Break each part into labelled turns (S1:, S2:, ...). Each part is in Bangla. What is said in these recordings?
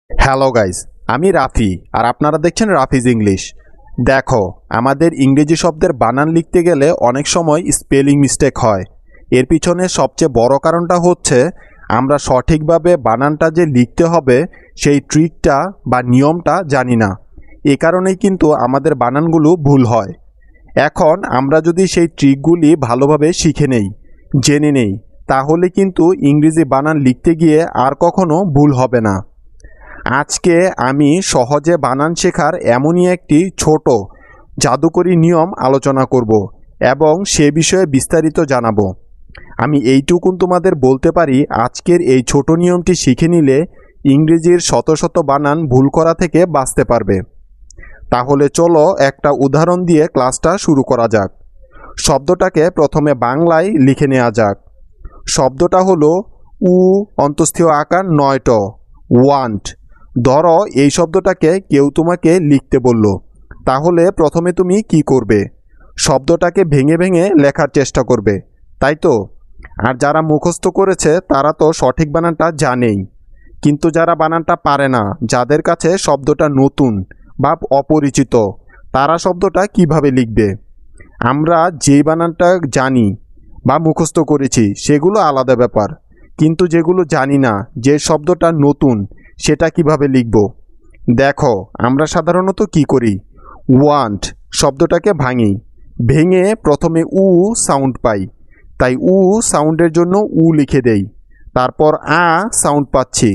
S1: হ্যালো গাইস, আমি রাফি আর আপনারা দেখছেন রাফিজ ইংলিশ। দেখো, আমাদের ইংরেজি শব্দের বানান লিখতে গেলে অনেক সময় স্পেলিং মিস্টেক হয়। এর পিছনে সবচেয়ে বড় কারণটা হচ্ছে আমরা সঠিকভাবে বানানটা যে লিখতে হবে সেই ট্রিকটা বা নিয়মটা জানি না। এ কারণেই কিন্তু আমাদের বানানগুলো ভুল হয়। এখন আমরা যদি সেই ট্রিকগুলি ভালোভাবে শিখে নেই, জেনে নেই, তাহলে কিন্তু ইংরেজি বানান লিখতে গিয়ে আর কখনো ভুল হবে না। আজকে আমি সহজে বানান শেখার এমনই একটি ছোট জাদুকরী নিয়ম আলোচনা করব এবং সে বিষয়ে বিস্তারিত জানাবো। আমি এইটুকুন তোমাদের বলতে পারি, আজকের এই ছোট নিয়মটি শিখে নিলে ইংরেজির শত শত বানান ভুল করা থেকে বাঁচতে পারবে। তাহলে চলো একটা উদাহরণ দিয়ে ক্লাসটা শুরু করা যাক। শব্দটাকে প্রথমে বাংলায় লিখে নেওয়া যাক। শব্দটা হলো উ অন্তস্থীয় আকার ৯ট, ওয়ান্ট। ধরো এই শব্দটাকে কেউ তোমাকে লিখতে বলল, তাহলে প্রথমে তুমি কি করবে? শব্দটাকে ভেঙে ভেঙে লেখার চেষ্টা করবে, তাই তো? আর যারা মুখস্থ করেছে তারা তো সঠিক বানানটা জানেই, কিন্তু যারা বানানটা পারে না, যাদের কাছে শব্দটা নতুন বা অপরিচিত, তারা শব্দটা কিভাবে লিখবে? আমরা যেই বানানটা জানি বা মুখস্থ করেছি সেগুলো আলাদা ব্যাপার, কিন্তু যেগুলো জানি না, যে শব্দটা নতুন, সেটা কিভাবে লিখব? দেখো, আমরা সাধারণত কি করি? ওয়ান্ট শব্দটাকে ভাঙি, ভেঙে প্রথমে উ সাউন্ড পাই, তাই উ সাউন্ডের জন্য উ লিখে দেই। তারপর আ সাউন্ড পাচ্ছি,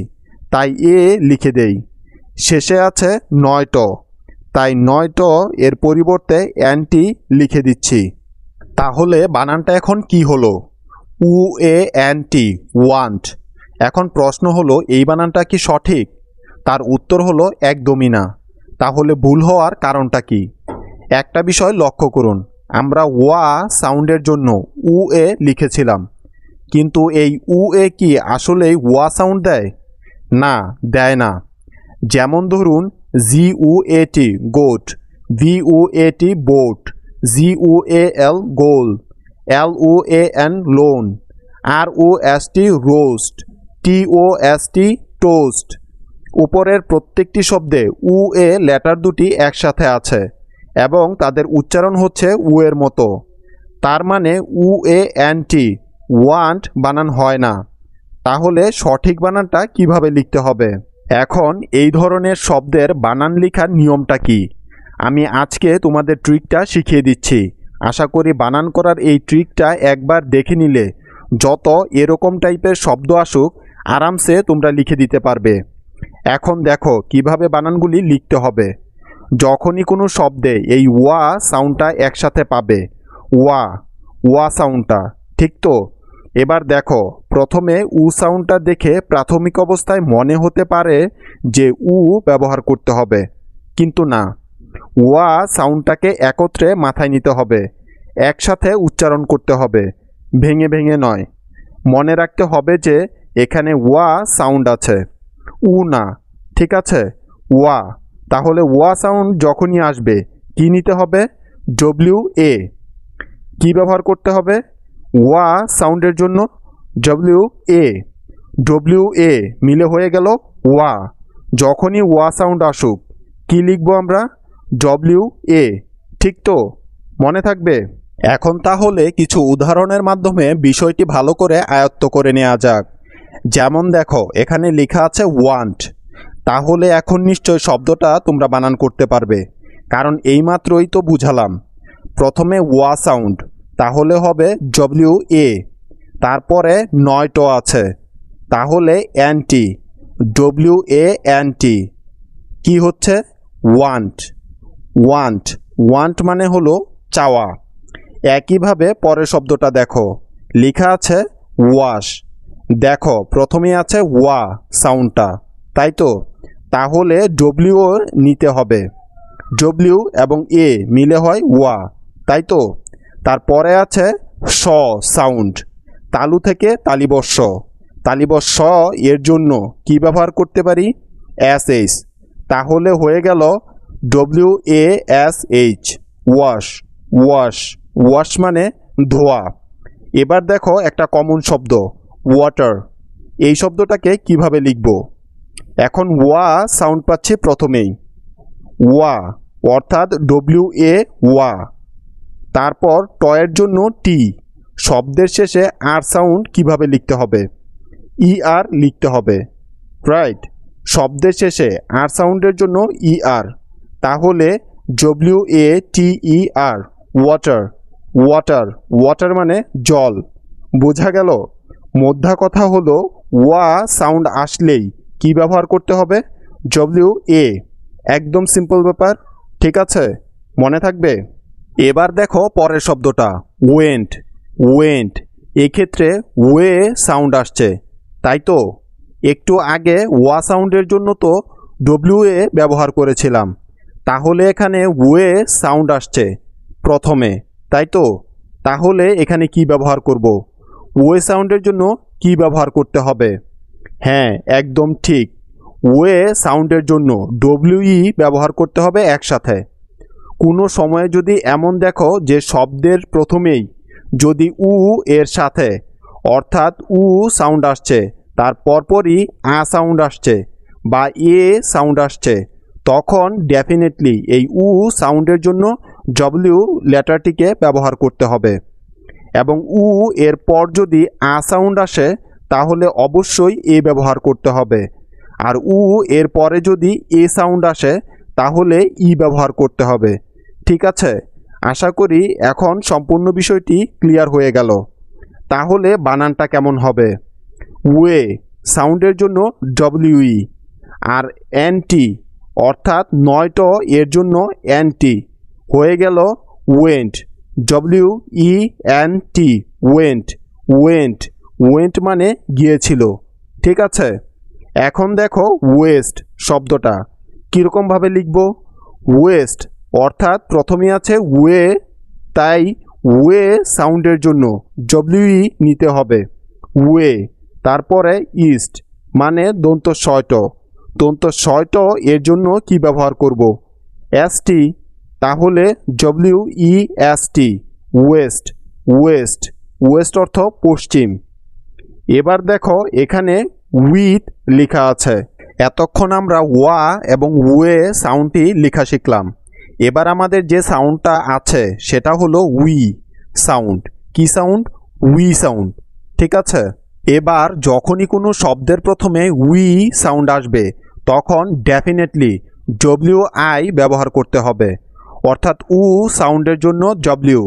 S1: তাই এ লিখে দেই। শেষে আছে ৯ট, তাই ৯ট এর পরিবর্তে অ্যান্টি লিখে দিচ্ছি। তাহলে বানানটা এখন কি হলো? উ এ অ্যান্টি, ওয়ান্ট। এখন প্রশ্ন হলো, এই বানানটা কি সঠিক? তার উত্তর হলো একদমই না। তাহলে ভুল হওয়ার কারণটা কি? একটা বিষয় লক্ষ্য করুন, আমরা ওয়া সাউন্ডের জন্য উ এ লিখেছিলাম, কিন্তু এই উ এ কি আসলেই ওয়া সাউন্ড দেয়? না, দেয় না। যেমন ধরুন, G O A T goat, V O A T boat, G O A L goal, L O A N loan, R O S T roast, T O S T toast. উপরের প্রত্যেকটি শব্দে উ এ লেটার দুটি একসাথে আছে এবং তাদের উচ্চারণ হচ্ছে উ এর মতো। তার মানে উ এ অ্যান্টি, ওয়ান্ট বানান হয় না। তাহলে সঠিক বানানটা কিভাবে লিখতে হবে? এখন এই ধরনের শব্দের বানান লেখার নিয়মটা কি, আমি আজকে তোমাদের ট্রিকটা শিখিয়ে দিচ্ছি। আশা করি বানান করার এই ট্রিকটা একবার দেখে নিলে যত এরকম টাইপের শব্দ আসুক, আরামসে তোমরা লিখে দিতে পারবে। এখন দেখো কিভাবে বানানগুলি লিখতে হবে। যখনই কোনো শব্দে এই ওয়া সাউন্ডটা একসাথে পাবে, ওয়া ওয়া সাউন্ডটা, ঠিক তো? এবার দেখো, প্রথমে উ সাউন্ডটা দেখে প্রাথমিক অবস্থায় মনে হতে পারে যে উ ব্যবহার করতে হবে, কিন্তু না। ওয়া সাউন্ডটাকে একত্রে মাথায় নিতে হবে, একসাথে উচ্চারণ করতে হবে, ভেঙে ভেঙে নয়। মনে রাখতে হবে যে এখানে ওয়া সাউন্ড আছে, উ না, ঠিক আছে? ওয়া। তাহলে ওয়া সাউন্ড যখনই আসবে কি নিতে হবে? W A. কি ব্যবহার করতে হবে ওয়া সাউন্ডের জন্য? W A. ডব্লিউ এ মিলে হয়ে গেল ওয়া। যখনই ওয়া সাউন্ড আসুক কি লিখব আমরা? ডব্লিউ এ, ঠিক তো? মনে থাকবে? এখন তাহলে কিছু উদাহরণের মাধ্যমে বিষয়টি ভালো করে আয়ত্ত করে নেওয়া যাক। যেমন দেখো, এখানে লেখা আছে ওয়ান্ট। তাহলে এখন নিশ্চয় শব্দটা তোমরা বানান করতে পারবে, কারণ এইমাত্রই তো বুঝালাম। প্রথমে ওয়া সাউন্ড, তাহলে হবে ডব্লিউ এ। তারপরে ৯ট আছে, তাহলে অ্যান্টি, ডব্লিউ এ অ্যান্টি। কি হচ্ছে? ওয়ান্ট। ওয়ান্ট ওয়ান্ট মানে হলো চাওয়া। একইভাবে পরের শব্দটা দেখো, লেখা আছে ওয়াশ। দেখো, প্রথমে আছে ওয়া সাউন্ডটা, তাই তো? তাহলে ডব্লিউ নিতে হবে, ডব্লিউ এবং এ মিলে হয় ওয়া, তাই তো? তারপরে আছে স সাউন্ড, তালু থেকে তালিবস্য। তালিবস্য এর জন্য কি ব্যবহার করতে পারি? S H. তাহলে হয়ে গেল W A S H, wash. Wash wash মানে ধোয়া। এবার দেখো একটা কমন শব্দ ওয়াটার। এই শব্দটাকে কিভাবে লিখব? এখন ওয়া সাউন্ড পাচ্ছি প্রথমেই, ওয়া অর্থাৎ WA ওয়া। তারপর টয়ের জন্য টি, শব্দের শেষে আর সাউন্ড কিভাবে লিখতে হবে? ER লিখতে হবে, রাইট? শব্দের শেষে আর সাউন্ডের জন্য ER, তাহলে WATER, ওয়াটার। ওয়াটার, ওয়াটার মানে জল। বোঝা গেল? মোদ্দা কথা হলো ওয়া সাউন্ড আসলেই কি ব্যবহার করতে হবে? WA। একদম সিম্পল ব্যাপার, ঠিক আছে? মনে থাকবে? এবার দেখো পরের শব্দটা, ওয়েন্ট। ওয়েন্ট, এক্ষেত্রে ওয়ে সাউন্ড আসছে, তাই তো? একটু আগে ওয়া সাউন্ডের জন্য তো WA ব্যবহার করেছিলাম, তাহলে এখানে ওয়ে সাউন্ড আসছে প্রথমে, তাই তো? তাহলে এখানে কি ব্যবহার করব? ওয়ে সাউন্ডের জন্য কি ব্যবহার করতে হবে? হ্যাঁ, একদম ঠিক, ওয়ে সাউন্ডের জন্য WE ব্যবহার করতে হবে একসাথে। কোনো সময়ে যদি এমন দেখো যে শব্দের প্রথমেই যদি এর সাথে, অর্থাৎ সাউন্ড আসছে, তার পরপরই সাউন্ড আসছে বা সাউন্ড আসছে, তখন ডেফিনেটলি এই সাউন্ডের জন্য W লেটারটিকে ব্যবহার করতে হবে। এবং এর পর যদি সাউন্ড আসে তাহলে অবশ্যই ব্যবহার করতে হবে। আর এর পরে যদি সাউন্ড আসে তাহলে ব্যবহার করতে হবে। ঠিক আছে? আশা করি এখন সম্পূর্ণ বিষয়টি ক্লিয়ার হয়ে গেল। তাহলে বানানটা কেমন হবে? ওয়ে সাউন্ডের জন্য WE, আর NT অর্থাৎ নয়ট এর জন্য NT, হয়ে গেল went. WENT, went. Went, went মানে গিয়েছিল। ঠিক আছে? এখন দেখো ওয়েস্ট শব্দটা কীরকমভাবে লিখব? ওয়েস্ট অর্থাৎ প্রথমে আছে ওয়ে, তাই ওয়ে সাউন্ডের জন্য WE নিতে হবে, ওয়ে। তারপরে ইস্ট মানে দন্ত শয়ট। দন্ত শয়ট এর জন্য কি ব্যবহার করব? ST, তাহলে WEST, ওয়েস্ট। ওয়েস্ট, ওয়েস্ট অর্থ পশ্চিম। এবার দেখো এখানে উইথ লেখা আছে। এতক্ষণ আমরা ওয়া এবং ওয়ে সাউন্ডটি লেখা শিখলাম। এবার আমাদের যে সাউন্ডটা আছে সেটা হলো উই সাউন্ড। কি সাউন্ড? We sound. ঠিক আছে? এবার যখনই কোনো শব্দের প্রথমে উই সাউন্ড আসবে তখন ডেফিনেটলি WI ব্যবহার করতে হবে, অর্থাৎ সাউন্ডের জন্য W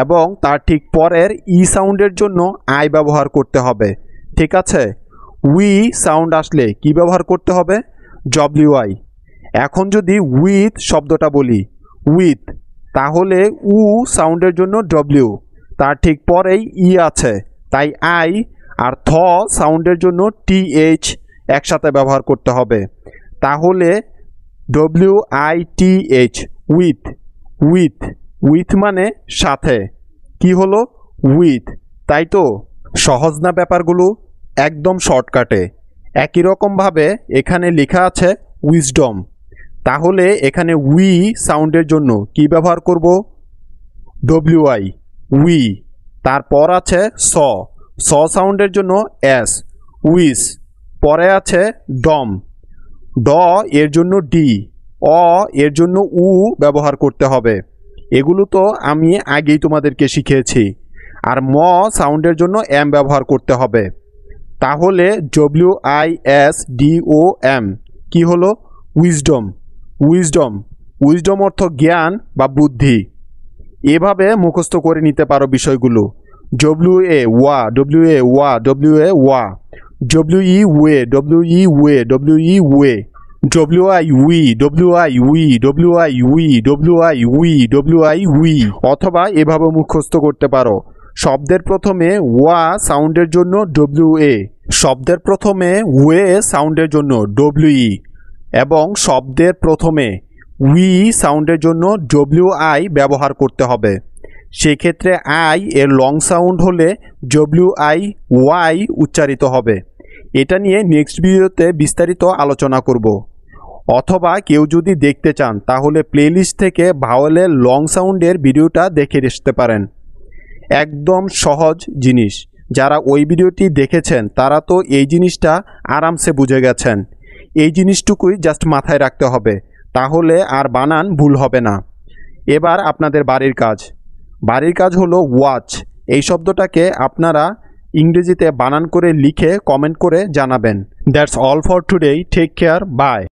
S1: এবং তার ঠিক পরের সাউন্ডের জন্য I ব্যবহার করতে হবে। ঠিক আছে? উই সাউন্ড আসলে কি ব্যবহার করতে হবে? WI। এখন যদি উইথ শব্দটা বলি, উইথ, তাহলে সাউন্ডের জন্য W, তার ঠিক পরেই আছে, তাই I, আর সাউন্ডের জন্য TH একসাথে ব্যবহার করতে হবে, তাহলে WITH, উইথ। উইথ, উইথ মানে সাথে। কি হলো? উইথ। তাই তো? সহজ না ব্যাপারগুলো? একদম শর্টকাটে। একই রকমভাবে এখানে লেখা আছে উইজডম, তাহলে এখানে উই সাউন্ডের জন্য কি ব্যবহার করব? WI, we. তারপর আছে স সাউন্ডের জন্য S, উইস। পরে আছে ডম, ড এর জন্য ডি, এর জন্য ব্যবহার করতে হবে। এগুলো তো আমি আগেই তোমাদেরকে শিখিয়েছি। আর সাউন্ডের জন্য M ব্যবহার করতে হবে, তাহলে WISDOM। কি হলো? উইজডম। উইজডম, উইজডম অর্থ জ্ঞান বা বুদ্ধি। এভাবে মুখস্থ করে নিতে পারো বিষয়গুলো। WA ওয়া, WA ওয়া, WA ওয়া, WE way, WE way, WE way, WI we, WI we, WI we, WI we, WI we. অথবা এভাবে মুখস্থ করতে পারো। শব্দের প্রথমে ওয়া সাউন্ডের জন্য WA, শব্দের প্রথমে ওয়ে সাউন্ডের জন্য WE এবং শব্দের প্রথমে উই সাউন্ডের জন্য WI ব্যবহার করতে হবে। সেক্ষেত্রে I এর লং সাউন্ড হলে WIY উচ্চারিত হবে। এটা নিয়ে নেক্সট ভিডিওতে বিস্তারিত আলোচনা করব। অথবা কেউ যদি দেখতে চান তাহলে প্লেলিস্ট থেকে ভাওয়েলের লং সাউন্ডের ভিডিওটা দেখে আসতে পারেন। একদম সহজ জিনিস। যারা ওই ভিডিওটি দেখেছেন তারা তো এই জিনিসটা আরামসে বুঝে গেছেন। এই জিনিসটুকুই জাস্ট মাথায় রাখতে হবে, তাহলে আর বানান ভুল হবে না। এবার আপনাদের বাড়ির কাজ। বাড়ির কাজ হলো ওয়াচ। এই শব্দটাকে আপনারা ইংরেজিতে বানান করে লিখে কমেন্ট করে জানাবেন। That's all for today. Take care. By.